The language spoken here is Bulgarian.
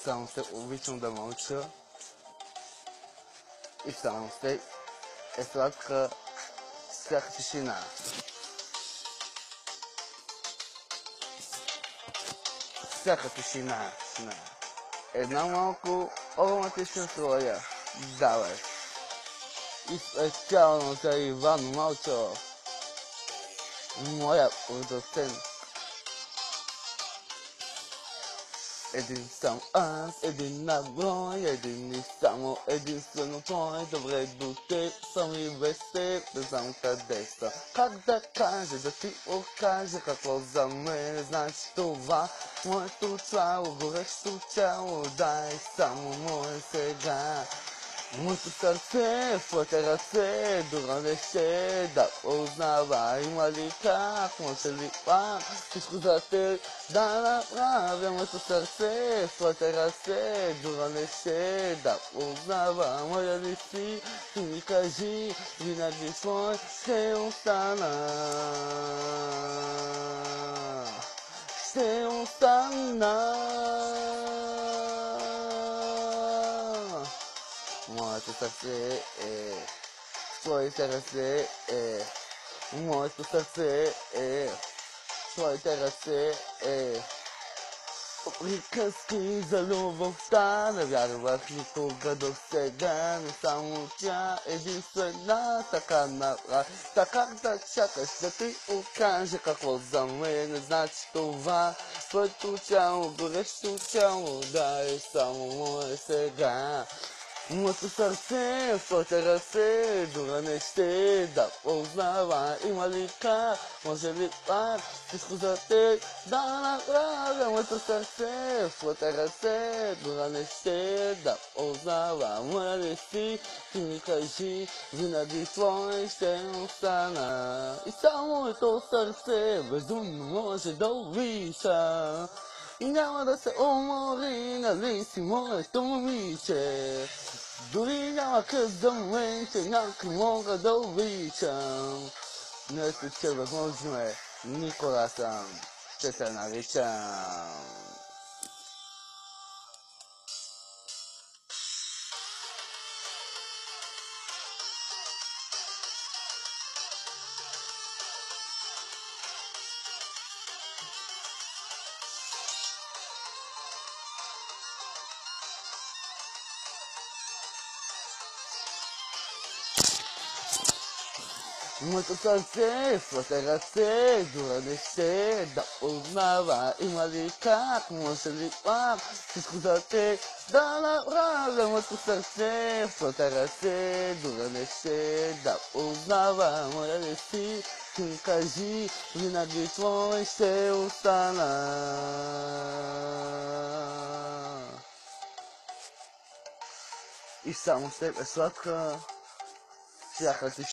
Estamos o ritmo da música. Estamos é só que se acrescentar. Se acrescentar. É não algo ou uma textura dela. Isso é que ela não sei, vai no alto. Olha o docente. Edição antes, edina bronha, edinição, edição no point, dobre do tempo, são investir, tesão cabeça. Cada caixa, já te o caixa, que a coisa menos na estuva, muito tchau, o resto tchau, dai, samo, muito cegar. Muito certeza, foi terracer, durante a seda, usava em malika, com se limpar, escuta-te, dá na brava, muito certeza, foi terracer, durante a seda, usava em malika, finikaji, vina de sonhos, sem um sana, sem um sana. Moi tout à fait, sois intéressé, moi tout à fait, sois intéressé, Приказки за любовта, не вярвах никога до сега, не само тя единствена, така набра, така да чакаш да ти окаже какво за мен значи това, твоето тяло, горещо тяло, да е само мое сега. Моето сърце, своите ръце, дора не ще да познава. Има ли как, може ли пак, всичко за те да направя. Моето сърце, своите ръце, дора не ще да познава. Моя ли си, ти ми кажи, винаги твой ще остана. И само моето сърце, безумно може да увиша. И няма да се умори, нали си моето момиче. Дори няма къс да мен, че някой мога да обичам. Нещо, че възможно е, Никола съм, ще те наричам. Моето сърце, своите ръце, дора не ще да познава. Има ли как, може ли пак, всичко за те да направя. Моето сърце, своите ръце, дора не ще да познава. Моя ли си, ти ми кажи, винаги твой ще остана. И само с теб е сладка, всяка ти